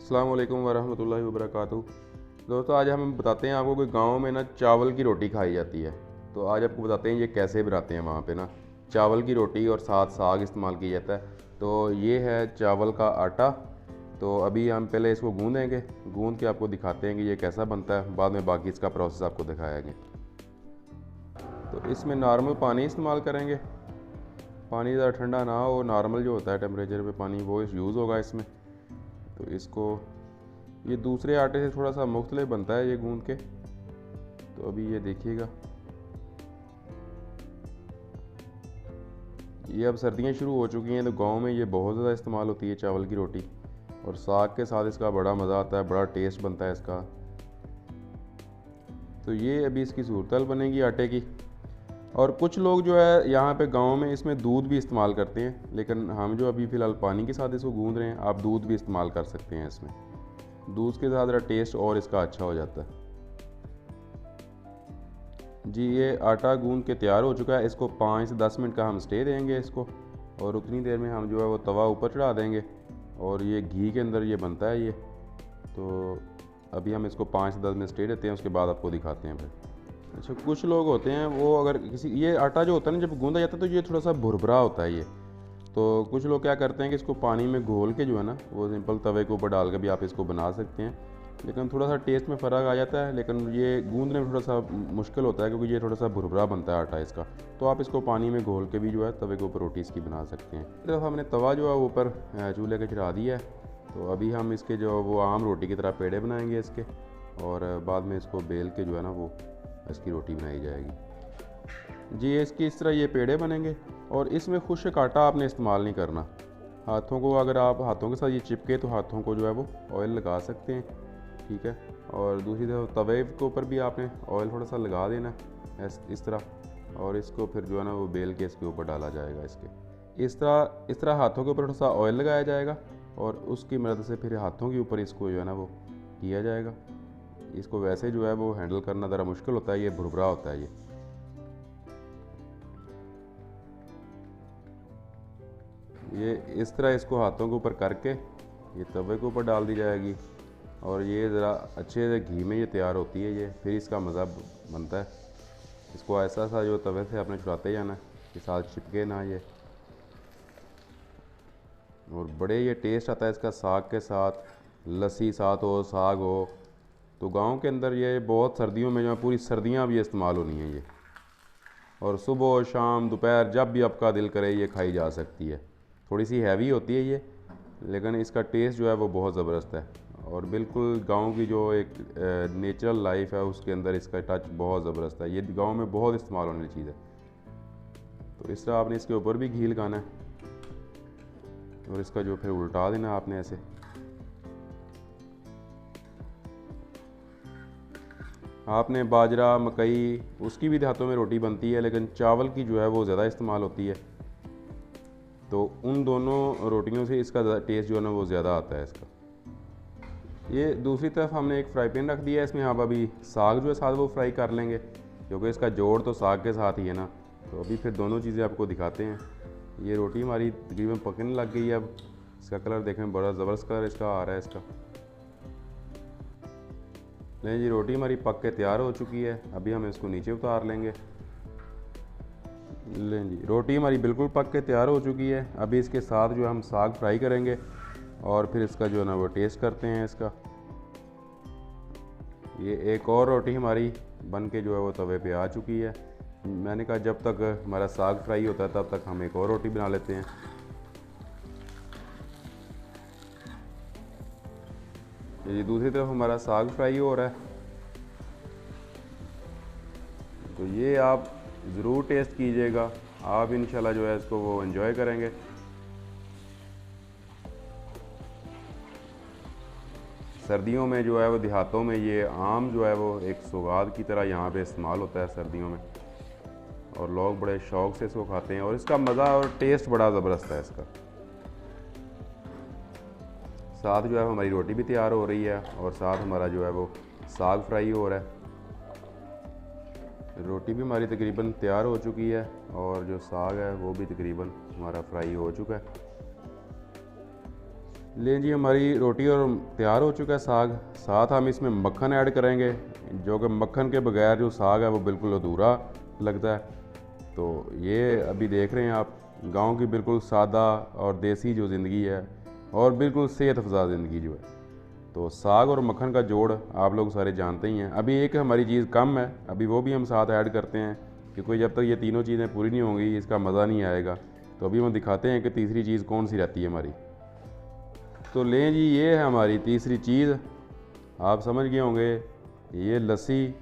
अस्सलाम वालेकुम वरहमतुल्लाहि वबरकातुहू। दोस्तों, आज हम बताते हैं आपको कि गाँव में ना चावल की रोटी खाई जाती है। तो आज आपको बताते हैं ये कैसे बनाते हैं वहाँ पे ना। चावल की रोटी और साथ साग इस्तेमाल किया जाता है। तो ये है चावल का आटा। तो अभी हम पहले इसको गूँधेंगे, गूँध के आपको दिखाते हैं कि ये कैसा बनता है, बाद में बाकी इसका प्रोसेस आपको दिखाएंगे। तो इसमें नॉर्मल पानी इस्तेमाल करेंगे। पानी ज़्यादा ठंडा ना हो, नॉर्मल जो होता है टेम्परेचर पे पानी वो यूज़ होगा इसमें। तो इसको ये दूसरे आटे से थोड़ा सा मुख्तलिफ बनता है ये गूंद के। तो अभी ये देखिएगा, ये अब सर्दियाँ शुरू हो चुकी हैं तो गांव में ये बहुत ज़्यादा इस्तेमाल होती है चावल की रोटी, और साग के साथ इसका बड़ा मज़ा आता है, बड़ा टेस्ट बनता है इसका। तो ये अभी इसकी सूरत बनेगी आटे की। और कुछ लोग जो है यहाँ पे गांव में इसमें दूध भी इस्तेमाल करते हैं, लेकिन हम जो अभी फ़िलहाल पानी के साथ इसको गूंद रहे हैं, आप दूध भी इस्तेमाल कर सकते हैं इसमें। दूध के साथ ज़रा टेस्ट और इसका अच्छा हो जाता है। जी, ये आटा गूंद के तैयार हो चुका है। इसको 5 से 10 मिनट का हम स्टे देंगे इसको, और उतनी देर में हम जो है वो तवा ऊपर चढ़ा देंगे, और ये घी के अंदर ये बनता है ये। तो अभी हम इसको 5 से 10 मिनट स्टे देते हैं, उसके बाद आपको दिखाते हैं फिर। अच्छा, कुछ लोग होते हैं वो अगर किसी ये आटा जो होता है ना, जब गूंदा जाता है तो ये थोड़ा सा भुरभुरा होता है ये। तो कुछ लोग क्या करते हैं कि इसको पानी में घोल के जो है ना वो सिंपल तवे के ऊपर डाल के भी आप इसको बना सकते हैं, लेकिन थोड़ा सा टेस्ट में फ़र्क आ जाता है। लेकिन ये गूंदने में थोड़ा सा मुश्किल होता है क्योंकि ये थोड़ा सा भुरभुरा बनता है आटा इसका। तो आप इसको पानी में घोल के भी जो है तवे के ऊपर रोटी इसकी बना सकते हैं। इस तरफ हमने तवा जो है ऊपर चूल्हे के चढ़ा दिया है। तो अभी हम इसके जो वो आम रोटी की तरह पेड़े बनाएंगे इसके, और बाद में इसको बेल के जो है ना वो इसकी रोटी बनाई जाएगी। जी, इसकी इस तरह ये पेड़े बनेंगे, और इसमें खुश्क आटा आपने इस्तेमाल नहीं करना। हाथों को अगर आप हाथों के साथ ये चिपके तो हाथों को जो है वो ऑयल लगा सकते हैं, ठीक है। और दूसरी तरफ तवे के ऊपर भी आपने ऑयल थोड़ा सा लगा देना इस तरह, और इसको फिर जो है ना वो बेल के इसके ऊपर डाला जाएगा। इसके इस तरह हाथों के ऊपर थोड़ा सा ऑयल लगाया जाएगा, और उसकी मदद से फिर हाथों के ऊपर इसको जो है ना वो किया जाएगा। इसको वैसे जो है वो हैंडल करना ज़रा मुश्किल होता है, ये भुरभुरा होता है ये इस तरह इसको हाथों के ऊपर करके ये तवे के ऊपर डाल दी जाएगी, और ये ज़रा अच्छे से घी में ये तैयार होती है ये, फिर इसका मज़ा बनता है। इसको ऐसा सा जो तवे से आपने छुड़ाते जाना कि साथ चिपके ना ये, और बड़े ये टेस्ट आता है इसका साग के साथ। लस्सी साथ हो, साग हो, तो गांव के अंदर ये बहुत सर्दियों में जो पूरी सर्दियां भी इस्तेमाल होनी है ये, और सुबह शाम दोपहर जब भी आपका दिल करे ये खाई जा सकती है। थोड़ी सी हैवी होती है ये, लेकिन इसका टेस्ट जो है वो बहुत ज़बरदस्त है, और बिल्कुल गांव की जो एक नेचुरल लाइफ है उसके अंदर इसका टच बहुत ज़बरदस्त है। ये गांव में बहुत इस्तेमाल होने वाली चीज़ है। तो इस तरह आपने इसके ऊपर भी घी लगाना है, और इसका जो फिर उल्टा देना आपने ऐसे। आपने बाजरा मकई उसकी भी देहातों में रोटी बनती है, लेकिन चावल की जो है वो ज़्यादा इस्तेमाल होती है। तो उन दोनों रोटियों से इसका टेस्ट जो है ना वो ज़्यादा आता है इसका। ये दूसरी तरफ हमने एक फ्राई पैन रख दिया है, इसमें आप अभी साग जो है साथ वो फ्राई कर लेंगे, क्योंकि इसका जोड़ तो साग के साथ ही है ना। तो अभी फिर दोनों चीज़ें आपको दिखाते हैं। ये रोटी हमारी तकरीबन पकने लग गई है। अब इसका कलर देखने में बड़ा ज़बरदस्त कलर इसका आ रहा है इसका। नहीं जी, रोटी हमारी पक के तैयार हो चुकी है। अभी हम इसको नीचे उतार लेंगे। लें जी, रोटी हमारी बिल्कुल पक के तैयार हो चुकी है। अभी इसके साथ जो है हम साग फ्राई करेंगे, और फिर इसका जो है ना वो टेस्ट करते हैं इसका। ये एक और रोटी हमारी बन के जो है वो तवे पे आ चुकी है। मैंने कहा जब तक हमारा साग फ्राई होता है तब तक हम एक और रोटी बना लेते हैं। ये दूसरी तरफ हमारा साग फ्राई हो रहा है। तो ये आप ज़रूर टेस्ट कीजिएगा, आप इंशाल्लाह जो है इसको वो एंजॉय करेंगे। सर्दियों में जो है वो देहातों में ये आम जो है वो एक सौगात की तरह यहाँ पे इस्तेमाल होता है सर्दियों में, और लोग बड़े शौक़ से इसको खाते हैं, और इसका मज़ा और टेस्ट बड़ा ज़बरदस्त है इसका। साथ जो है हमारी रोटी भी तैयार हो रही है, और साथ हमारा जो है वो साग फ्राई हो रहा है। रोटी भी हमारी तकरीबन तैयार हो चुकी है, और जो साग है वो भी तकरीबन हमारा फ्राई हो चुका है। लें जी, हमारी रोटी और तैयार हो चुका है साग। साथ हम इसमें मक्खन ऐड करेंगे, जो कि मक्खन के बगैर जो साग है वो बिल्कुल अधूरा लगता है। तो ये अभी देख रहे हैं आप, गांव की बिल्कुल सादा और देसी जो ज़िंदगी है और बिल्कुल सेहत अफ़ज़ा ज़िंदगी जो है। तो साग और मक्खन का जोड़ आप लोग सारे जानते ही हैं। अभी एक हमारी चीज़ कम है, अभी वो भी हम साथ ऐड करते हैं, क्योंकि जब तक ये तीनों चीज़ें पूरी नहीं होंगी इसका मज़ा नहीं आएगा। तो अभी हम दिखाते हैं कि तीसरी चीज़ कौन सी रहती है हमारी। तो लें जी, ये है हमारी तीसरी चीज़। आप समझ गए होंगे, ये लस्सी,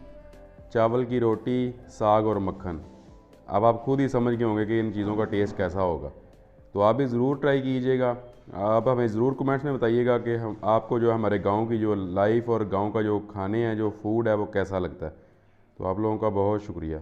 चावल की रोटी, साग और मक्खन। अब आप खुद ही समझ गए होंगे कि इन चीज़ों का टेस्ट कैसा होगा। तो आप भी ज़रूर ट्राई कीजिएगा। आप हमें ज़रूर कमेंट्स में बताइएगा कि हम आपको जो हमारे गांव की जो लाइफ और गांव का जो खाने हैं, जो फूड है, वो कैसा लगता है। तो आप लोगों का बहुत शुक्रिया।